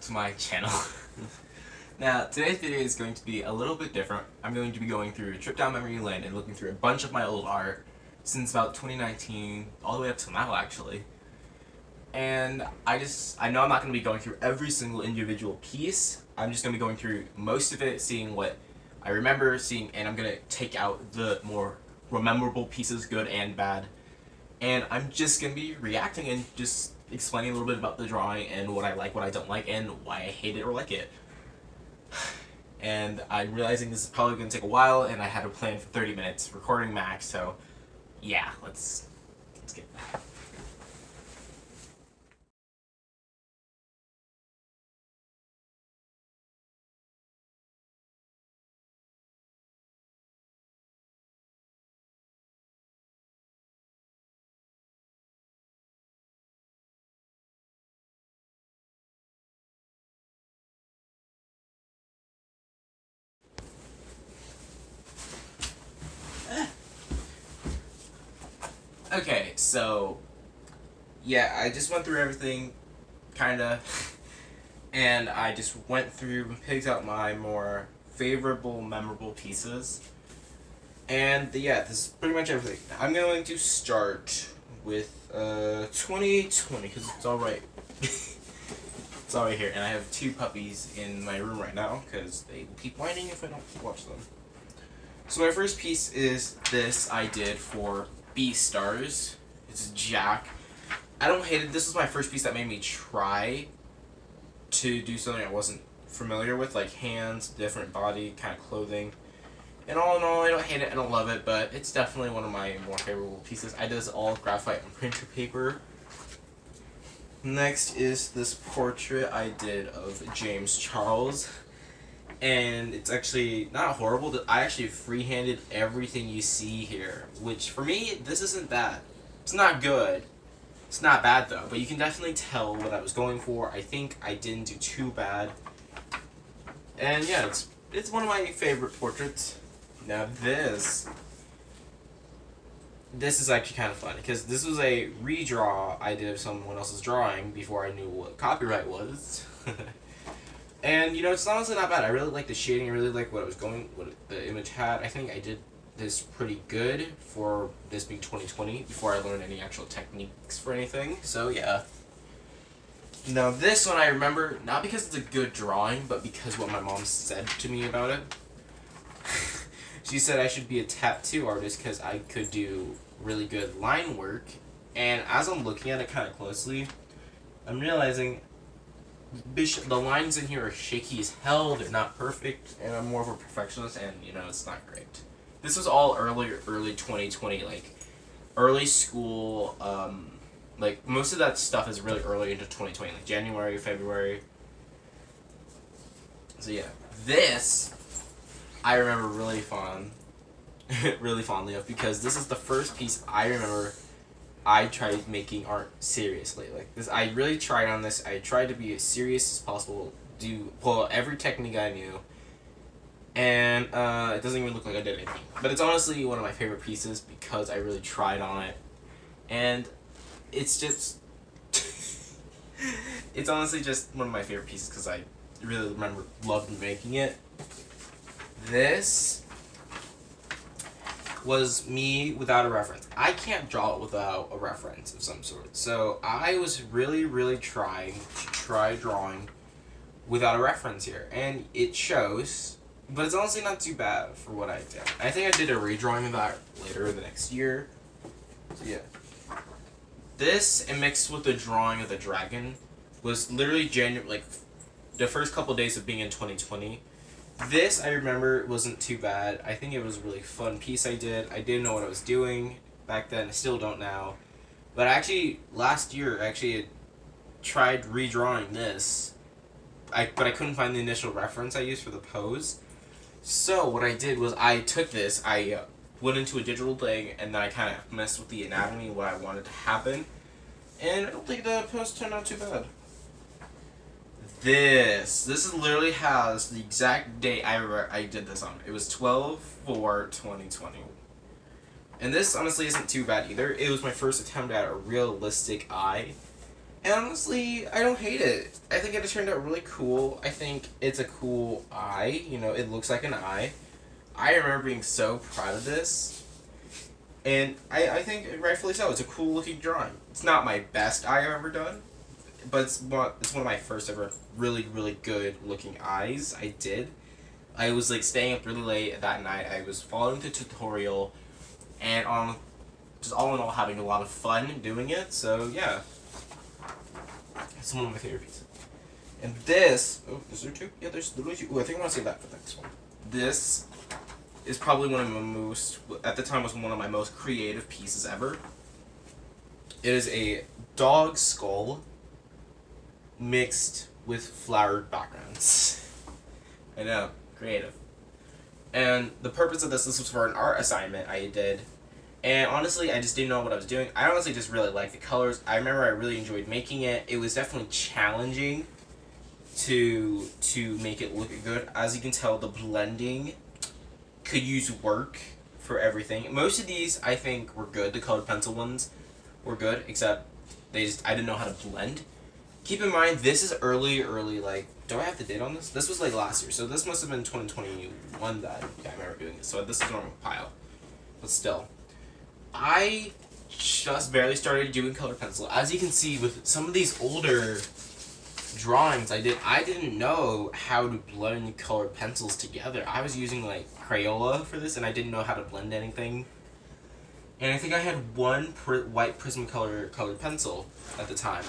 to my channel. Now, today's video is going to be a little bit different. I'm going to be going through a trip down memory lane and looking through a bunch of my old art since about 2019, all the way up to now actually. And I know I'm not going to be going through every single individual piece. I'm just going to be going through most of it, seeing what I remember seeing, and I'm going to take out the more memorable pieces, good and bad. And I'm just going to be reacting and just explaining a little bit about the drawing and what I like, what I don't like, and why I hate it or like it. And I'm realizing this is probably going to take a while, and I had a plan for 30 minutes, recording max, so yeah, let's get that. Okay, so yeah, I just went through everything, kinda, and I just went through and picked out my more favorable, memorable pieces. And yeah, this is pretty much everything. I'm going to start with 2020 because it's all right. It's all right here, and I have two puppies in my room right now because they will keep whining if I don't watch them. So my first piece is this I did for Beastars. It's Jack. I don't hate it. This was my first piece that made me try to do something I wasn't familiar with, like hands, different body, kind of clothing. And all in all, I don't hate it, I don't love it, but it's definitely one of my more favorable pieces. I did this all graphite and printer paper. Next is this portrait I did of James Charles. And it's actually not horrible. I actually freehanded everything you see here, which for me, this isn't bad. It's not good. It's not bad though, but you can definitely tell what I was going for. I think I didn't do too bad. And yeah, it's one of my favorite portraits. Now this is actually kind of fun because this was a redraw I did of someone else's drawing before I knew what copyright was. And you know, it's honestly not bad. I really like the shading. I really like what the image had. I think I did this pretty good for this being 2020 before I learned any actual techniques for anything. So yeah. Now this one I remember not because it's a good drawing, but because what my mom said to me about it. She said I should be a tattoo artist because I could do really good line work. And as I'm looking at it kind of closely, I'm realizing the lines in here are shaky as hell. They're not perfect, and I'm more of a perfectionist, and you know, it's not great. This was all early 2020, like early school. Like most of that stuff is really early into 2020, like January, February. So yeah, this I remember really fondly of because this is the first piece I remember I tried making art seriously. Like this, I really tried on this. I tried to be as serious as possible, pull out every technique I knew, and it doesn't even look like I did anything. But it's honestly one of my favorite pieces because I really tried on it, and it's just, it's honestly just one of my favorite pieces because I really loved making it. This was me without a reference. I can't draw it without a reference of some sort. So I was really trying to drawing without a reference here. And it shows, but it's honestly not too bad for what I did. I think I did a redrawing of that later the next year. So yeah. This, and mixed with the drawing of the dragon, was literally like the first couple of days of being in 2020. This, I remember, wasn't too bad. I think it was a really fun piece I did. I didn't know what I was doing back then. I still don't now. But actually, last year, I tried redrawing this. But I couldn't find the initial reference I used for the pose. So what I did was I took this, I went into a digital thing, and then I kind of messed with the anatomy, what I wanted to happen. And I don't think the pose turned out too bad. This literally has the exact date I did this on. It was 12/4/2020. And this honestly isn't too bad either. It was my first attempt at a realistic eye. And honestly, I don't hate it. I think it turned out really cool. I think it's a cool eye. You know, it looks like an eye. I remember being so proud of this. And I think rightfully so. It's a cool looking drawing. It's not my best eye I've ever done, but it's one of my first ever really, really good looking eyes I did. I was like staying up really late that night. I was following the tutorial, and just all in all having a lot of fun doing it. So yeah, it's one of my favorite pieces. And this, oh, is there two? Yeah, there's literally two. Ooh, I think I want to save that for the next one. This is probably one of my most, at the time was one of my most creative pieces ever. It is a dog skull mixed with flowered backgrounds. I know, creative. And the purpose of this was for an art assignment I did. And honestly, I just didn't know what I was doing. I honestly just really liked the colors. I remember I really enjoyed making it. It was definitely challenging to make it look good. As you can tell, the blending could use work for everything. Most of these, I think, were good. The colored pencil ones were good, except I didn't know how to blend. Keep in mind, this is early, like, do I have the date on this? This was like last year, so this must have been 2021 that I remember doing this. So this is a normal pile. But still. I just barely started doing colored pencil. As you can see, with some of these older drawings I didn't know how to blend colored pencils together. I was using like Crayola for this, and I didn't know how to blend anything. And I think I had one white Prismacolor colored pencil at the time.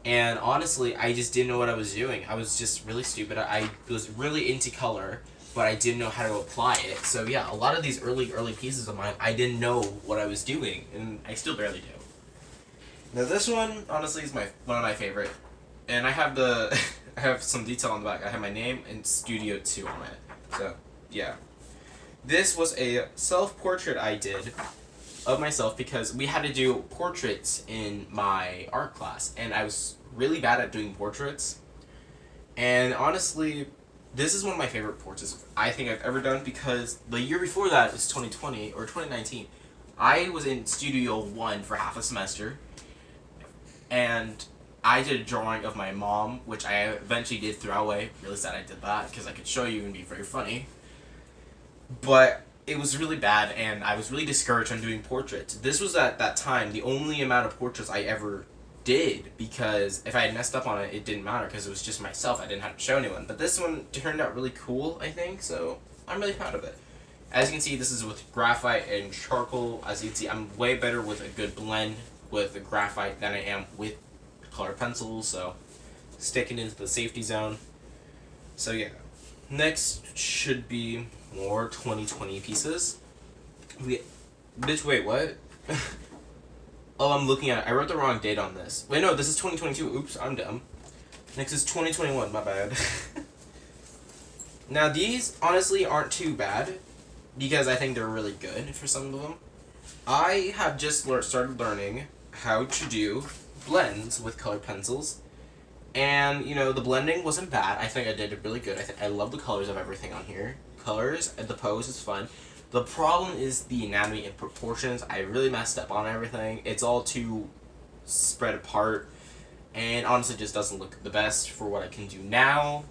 And honestly, I just didn't know what I was doing. I was just really stupid. I was really into color, but I didn't know how to apply it. So yeah, a lot of these early pieces of mine, I didn't know what I was doing, and I still barely do. Now this one, honestly, is one of my favorite. And I have I have some detail on the back. I have my name and Studio 2 on it. So, yeah. This was a self-portrait I did of myself because we had to do portraits in my art class. And I was really bad at doing portraits. And honestly, this is one of my favorite portraits I think I've ever done because the year before that was 2020 or 2019. I was in Studio 1 for half a semester. And I did a drawing of my mom, which I eventually did throw away. Really sad I did that, because I could show you and be very funny. But it was really bad, and I was really discouraged on doing portraits. This was at that time the only amount of portraits I ever did, because if I had messed up on it, it didn't matter, because it was just myself. I didn't have to show anyone. But this one turned out really cool, I think, so I'm really proud of it. As you can see, this is with graphite and charcoal. As you can see, I'm way better with a good blend with the graphite than I am with colored pencils, so sticking into the safety zone. So yeah, next should be more 2020 pieces. Wait, what? Oh, I'm looking at it. I wrote the wrong date on this. Wait, no, this is 2022. Oops, I'm dumb. Next is 2021, my bad. Now these honestly aren't too bad because I think they're really good for some of them. I have just started learning how to do blends with colored pencils, and you know, the blending wasn't bad. I think I did it really good. I love the colors of everything on here. Colors and the pose is fun. The problem is the anatomy and proportions. I really messed up on everything. It's all too spread apart, and honestly just doesn't look the best for what I can do now.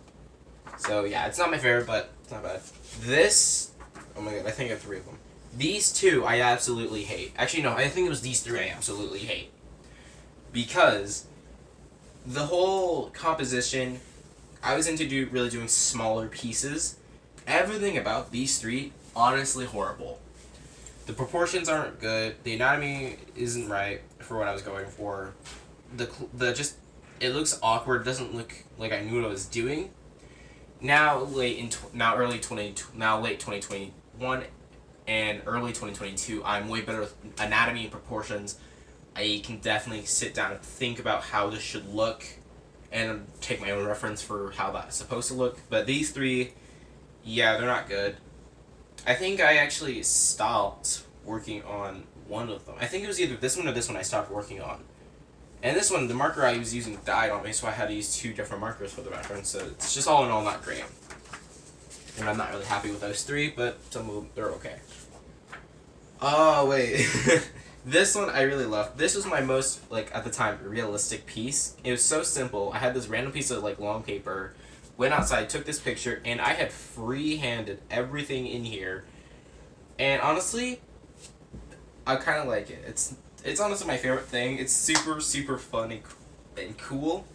So yeah, it's not my favorite, but it's not bad. This, oh my god, I think I have 3 of them. These two I absolutely hate. Actually no, I think it was these 3 I absolutely hate. Because the whole composition, I was into really doing smaller pieces. Everything about these 3, honestly horrible. The proportions aren't good. The anatomy isn't right for what I was going for. It looks awkward. It doesn't look like I knew what I was doing. Now late 2021 and early 2022, I'm way better with anatomy and proportions. I can definitely sit down and think about how this should look and take my own reference for how that's supposed to look. But these 3, yeah, they're not good. I think I actually stopped working on one of them. I think it was either this one or this one I stopped working on. And this one, the marker I was using died on me, so I had to use 2 different markers for the reference. So it's just all in all not great. And I'm not really happy with those 3, but some of them, they're okay. Oh, wait. This one I really loved. This was my most, like, at the time, realistic piece. It was so simple. I had this random piece of, like, long paper, went outside, took this picture, and I had free-handed everything in here. And honestly, I kind of like it. It's honestly my favorite thing. It's super, super fun and cool.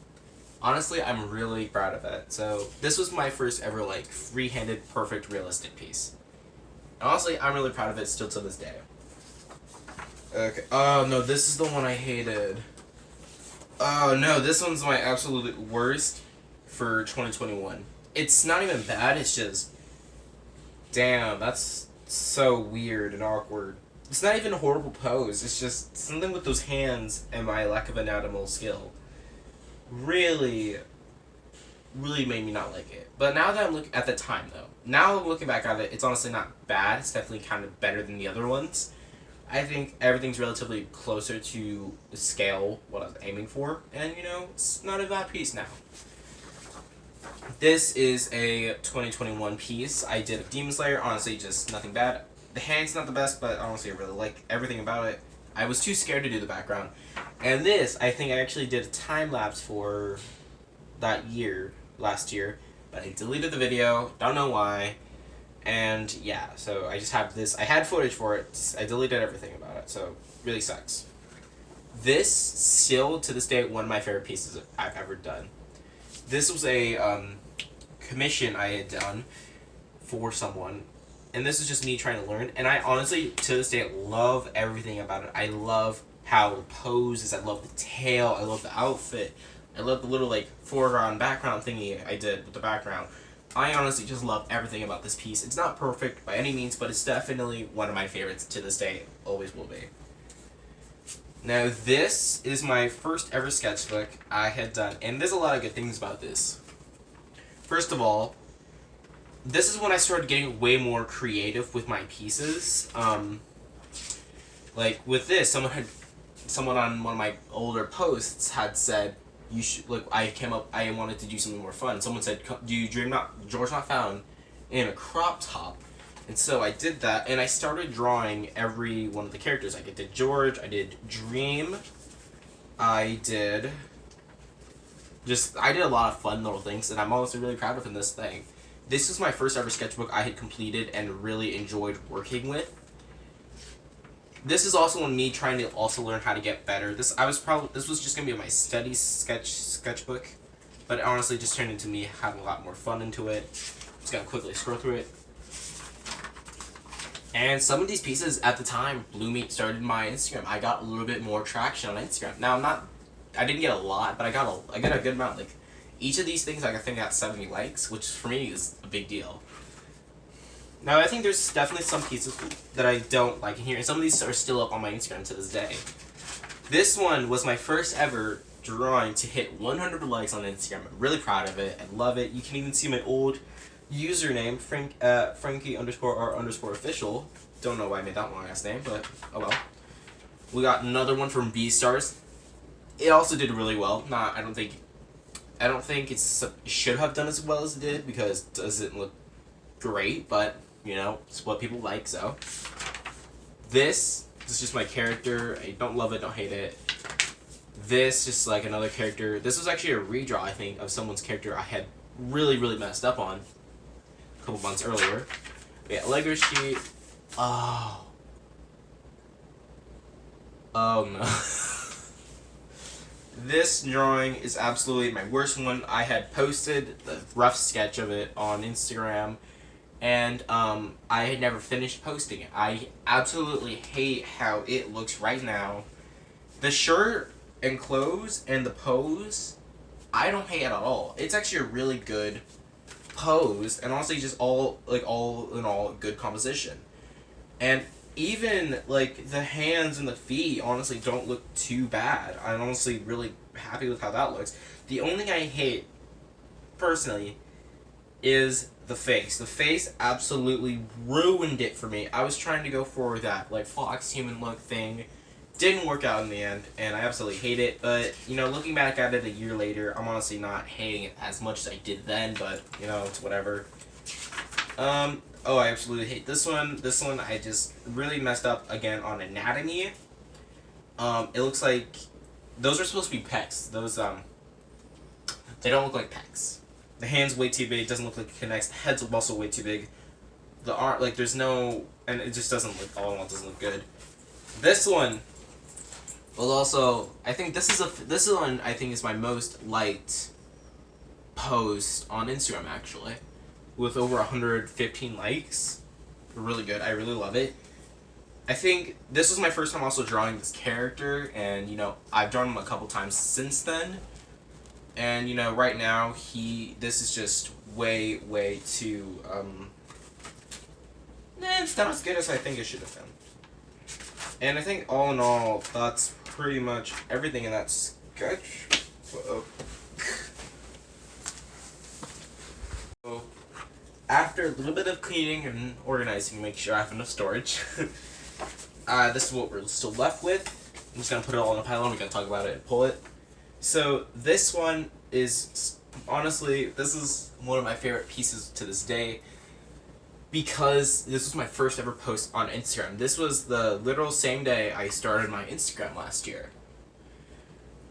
Honestly, I'm really proud of it. So, this was my first ever, like, free-handed, perfect, realistic piece. Honestly, I'm really proud of it still to this day. Okay. Oh, no, this is the one I hated. Oh, no, this one's my absolute worst for 2021. It's not even bad, it's just... Damn, that's so weird and awkward. It's not even a horrible pose, it's just something with those hands and my lack of anatomical skill. Really, really made me not like it. But now that I'm looking at the time, though, now looking back at it, it's honestly not bad. It's definitely kind of better than the other ones. I think everything's relatively closer to the scale what I was aiming for, and you know, it's not a bad piece now. This is a 2021 piece. I did a Demon Slayer. Honestly, just nothing bad. The hand's not the best, but honestly, I really like everything about it. I was too scared to do the background. And this, I think I actually did a time lapse for that year, last year, but I deleted the video. Don't know why. And yeah, so I just have this. I had footage for it. I deleted everything about it, so really sucks. This still to this day one of my favorite pieces I've ever done. This was a commission I had done for someone, and this is just me trying to learn. And I honestly to this day love everything about it. I love how it poses. I love the tail. I love the outfit. I love the little like foreground background thingy I did with the background. I honestly just love everything about this piece. It's not perfect by any means, but it's definitely one of my favorites to this day. Always will be. Now this is my first ever sketchbook I had done, and there's a lot of good things about this. First of all, this is when I started getting way more creative with my pieces. Like with this, someone on one of my older posts had said, you should look. I wanted to do something more fun. Someone said, "Do you dream George Not Found in a crop top?" And so I did that, and I started drawing every one of the characters. Like I did George, I did Dream, I did a lot of fun little things, and I'm honestly really proud of in this thing. This is my first ever sketchbook I had completed and really enjoyed working with. This is also me trying to also learn how to get better. This was just gonna be my study sketchbook, but it honestly just turned into me having a lot more fun into it. Just gonna quickly scroll through it. And some of these pieces at the time started my Instagram. I got a little bit more traction on Instagram. Now I didn't get a lot, but I got a good amount. Like each of these things, I think got 70 likes, which for me is a big deal. Now, I think there's definitely some pieces that I don't like in here, and some of these are still up on my Instagram to this day. This one was my first ever drawing to hit 100 likes on Instagram. I'm really proud of it. I love it. You can even see my old username, Frankie_R_official. Don't know why I made that long ass name, but oh well. We got another one from Beastars. It also did really well. I don't think it should have done as well as it did because it doesn't look great, but you know, it's what people like, so. This is just my character. I don't love it, don't hate it. This, just like another character. This was actually a redraw, I think, of someone's character I had really, really messed up on a couple months earlier. Yeah, Lego sheet. Oh. Oh no. This drawing is absolutely my worst one. I had posted the rough sketch of it on Instagram, and I had never finished posting it. I absolutely hate how it looks right now. The shirt and clothes and the pose, I don't hate at all. It's actually a really good pose, and honestly just all in all good composition. And even like the hands and the feet honestly don't look too bad. I'm honestly really happy with how that looks. The only thing I hate personally is the face. The face absolutely ruined it for me. I was trying to go for that like fox human look thing. Didn't work out in the end, and I absolutely hate it. But you know, looking back at it a year later, I'm honestly not hating it as much as I did then. But you know, it's whatever. Oh, I absolutely hate this one. This one I just really messed up again on anatomy. It looks like those are supposed to be pecs. Those they don't look like pecs. The hand's way too big. Doesn't look like it connects. The head's also way too big. The arm, like, there's no, and it just doesn't look. All in all, doesn't look good. This one was also. I think this one I think is my most liked post on Instagram, actually, with over 115 likes. Really good. I really love it. I think this was my first time also drawing this character, and I've drawn him a couple times since then. And right now this is just way too it's not as good as I think it should have been. And I think all in all, that's pretty much everything in that sketch. Uh-oh. So, after a little bit of cleaning and organizing, make sure I have enough storage. This is what we're still left with. I'm just gonna put it all in a pile and we're gonna talk about it and pull it. So this one is, honestly, this is one of my favorite pieces to this day, because this was my first ever post on Instagram. This was the literal same day I started my Instagram last year.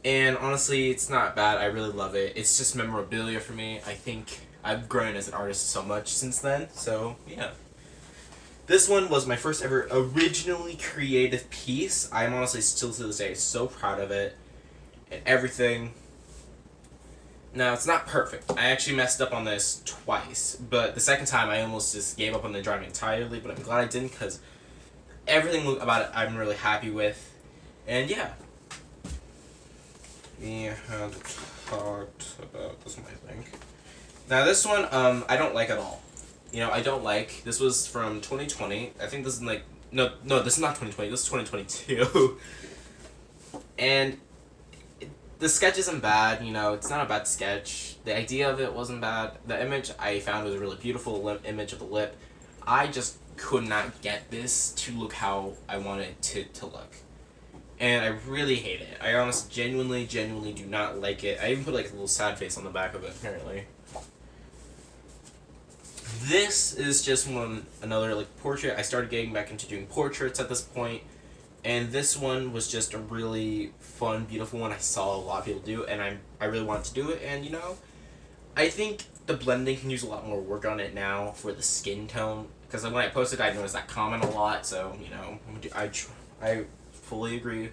And honestly, it's not bad. I really love it. It's just memorabilia for me. I think I've grown as an artist so much since then. So, yeah. This one was my first ever originally creative piece. I'm honestly still to this day so proud of it and everything. Now, it's not perfect. I actually messed up on this twice, but the second time I almost just gave up on the drawing entirely, but I'm glad I didn't, because everything about it I'm really happy with. And yeah. We had talked about this one, I think. Now, this one, I don't like at all. I don't like. This was from 2020. I think this is like, no, this is not 2020. This is 2022. And the sketch isn't bad, it's not a bad sketch. The idea of it wasn't bad. The image I found was a really beautiful image of the lip. I just could not get this to look how I wanted it to look. And I really hate it. I honestly, genuinely do not like it. I even put like a little sad face on the back of it, apparently. This is just another like portrait. I started getting back into doing portraits at this point. And this one was just a really fun, beautiful one I saw a lot of people do, and I really wanted to do it, and I think the blending can use a lot more work on it now for the skin tone, because when I posted I noticed that comment a lot, so, I fully agree.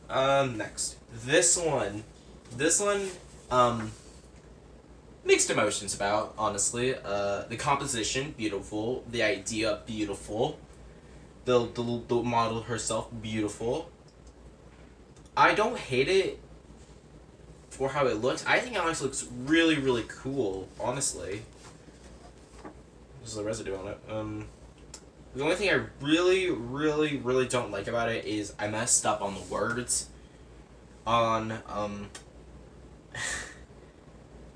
Next. This one, mixed emotions about, honestly. The composition, beautiful. The idea, beautiful. The model herself, beautiful. I don't hate it for how it looks. I think it actually looks really cool, honestly. There's a residue on it. The only thing I really don't like about it is I messed up on the words on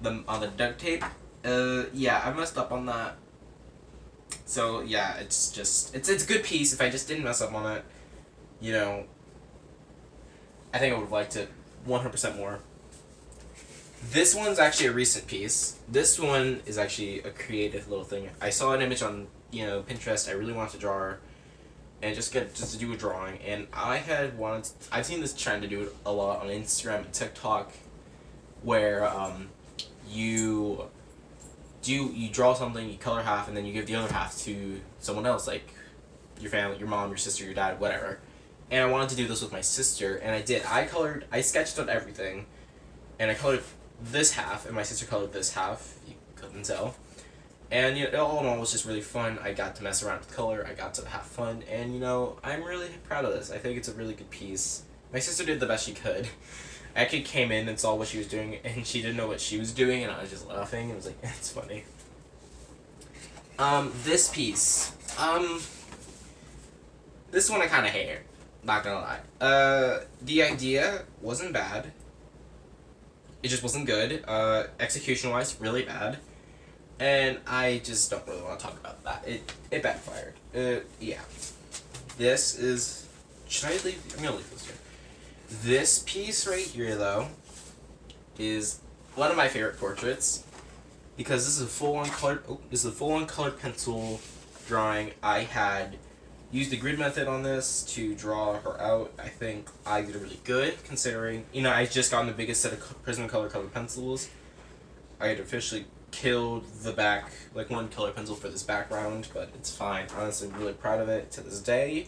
the duct tape. Yeah, I messed up on that. So yeah, it's a good piece. If I just didn't mess up on it, I think I would have liked it 100% more. This one's actually a recent piece. This one is actually a creative little thing. I saw an image on Pinterest. I really wanted to draw her, and just to do a drawing. And I've seen this trend to do it a lot on Instagram and TikTok, where you draw something, you color half, and then you give the other half to someone else, like your family, your mom, your sister, your dad, whatever. And I wanted to do this with my sister, and I did. I sketched out everything, and I colored this half, and my sister colored this half. You couldn't tell. And all in all, it was just really fun. I got to mess around with color. I got to have fun, and I'm really proud of this. I think it's a really good piece. My sister did the best she could. I actually came in and saw what she was doing, and she didn't know what she was doing, and I was just laughing. It was like, it's funny. This piece. This one I kind of hate. Not gonna lie. The idea wasn't bad. It just wasn't good. Execution-wise, really bad. And I just don't really want to talk about that. It backfired. Yeah. This is... Should I leave? I'm gonna leave this here. This piece right here, though, is one of my favorite portraits, because this is a full-on colored. Oh, this is a full-on colored pencil drawing I had use the grid method on this to draw her out. I think I did really good considering, I just gotten the biggest set of Prismacolor colored pencils. I had officially killed the back, like one color pencil for this background, but it's fine. Honestly, I'm really proud of it to this day.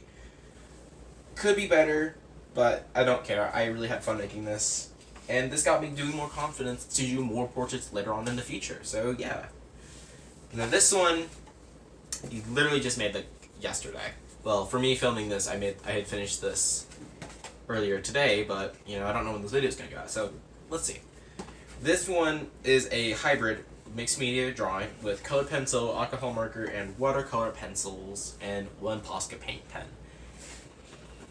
Could be better, but I don't care. I really had fun making this. And this got me doing more confidence to do more portraits later on in the future. So yeah. And then this one, you literally just made yesterday. Well, for me filming this, I had finished this earlier today, but I don't know when this video is gonna go out. So let's see. This one is a hybrid mixed media drawing with colored pencil, alcohol marker, and watercolor pencils, and one Posca paint pen.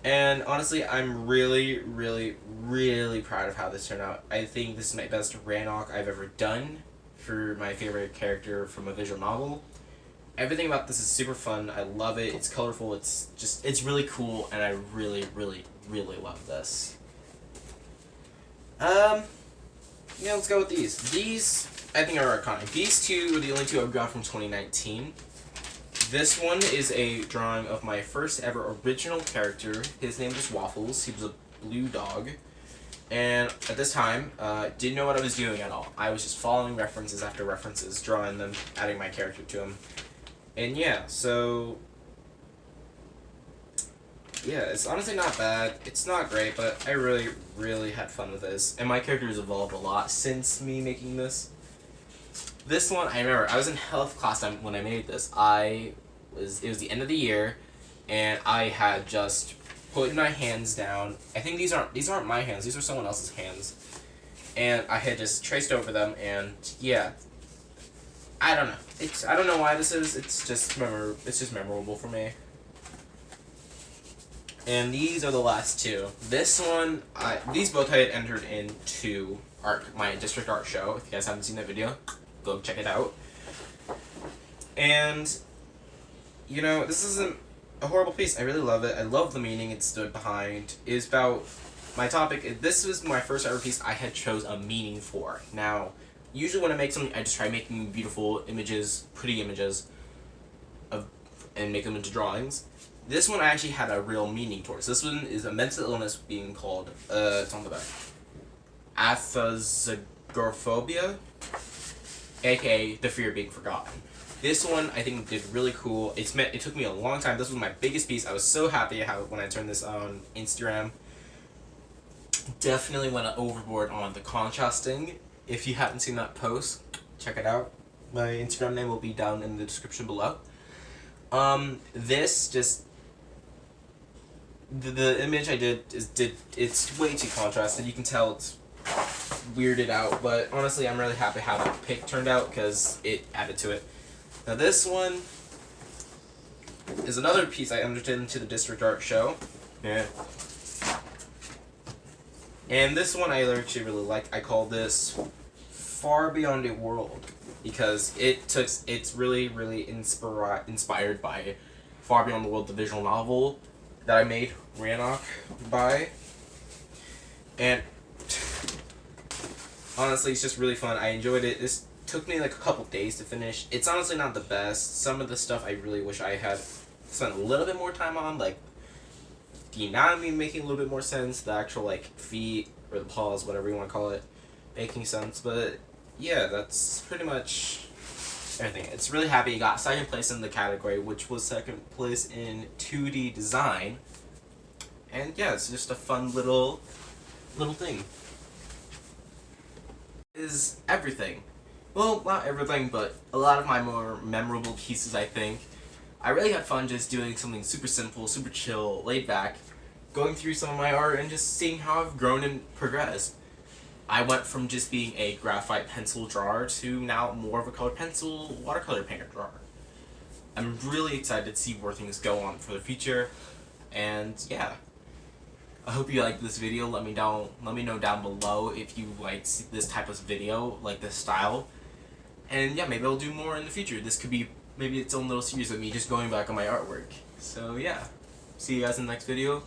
And honestly, I'm really, really, really proud of how this turned out. I think this is my best Rannoch I've ever done for my favorite character from a visual novel. Everything about this is super fun. I love it. It's colorful. It's really cool, and I really, really, really love this. Let's go with these. These, I think, are iconic. These two are the only two I've got from 2019. This one is a drawing of my first ever original character. His name was Waffles. He was a blue dog. And at this time, didn't know what I was doing at all. I was just following references after references, drawing them, adding my character to them. And yeah, so... yeah, it's honestly not bad. It's not great, but I really, really had fun with this. And my character has evolved a lot since me making this. This one, I remember, I was in health class when I made this. It was the end of the year, and I had just put my hands down. I think these aren't my hands, these are someone else's hands. And I had just traced over them, and yeah. I don't know. I don't know why this is, it's just memorable for me. And these are the last two. This one, these both I had entered into my district art show. If you guys haven't seen that video, go check it out. And, this isn't a horrible piece. I really love it. I love the meaning it stood behind. It's about my topic. This was my first ever piece I had chose a meaning for. Now, usually when I make something, I just try making beautiful images, pretty images, and make them into drawings. This one I actually had a real meaning towards. This one is a mental illness being called, it's on the back, aphagophobia, aka the fear of being forgotten. This one I think did really cool. It took me a long time. This was my biggest piece. I was so happy when I turned this on Instagram. Definitely went overboard on the contrasting. If you haven't seen that post, check it out. My Instagram name will be down in the description below. This just... The image I did it's way too contrasted. You can tell it's weirded out, but honestly I'm really happy how that pic turned out because it added to it. Now this one is another piece I entered into the district art show. Yeah. And this one I actually really like. I call this Far Beyond a World because it's really, really inspired by Far Beyond the World, the visual novel that I made Rannoch by. And honestly, it's just really fun. I enjoyed it. This took me like a couple days to finish. It's honestly not the best. Some of the stuff I really wish I had spent a little bit more time on, like the anatomy making a little bit more sense, the actual like feet or the paws, whatever you want to call it, making sense. But yeah, that's pretty much everything. It's really happy you got second place in the category, which was second place in 2D design. And yeah, it's just a fun little thing. Is everything. Well, not everything, but a lot of my more memorable pieces, I think. I really had fun just doing something super simple, super chill, laid back, going through some of my art and just seeing how I've grown and progressed. I went from just being a graphite pencil drawer to now more of a colored pencil, watercolor painter drawer. I'm really excited to see where things go on for the future, and yeah. I hope you liked this video. Let me know down below if you like this type of video, like this style. And yeah, maybe I'll do more in the future. This could be maybe its own little series of me just going back on my artwork. So yeah, see you guys in the next video.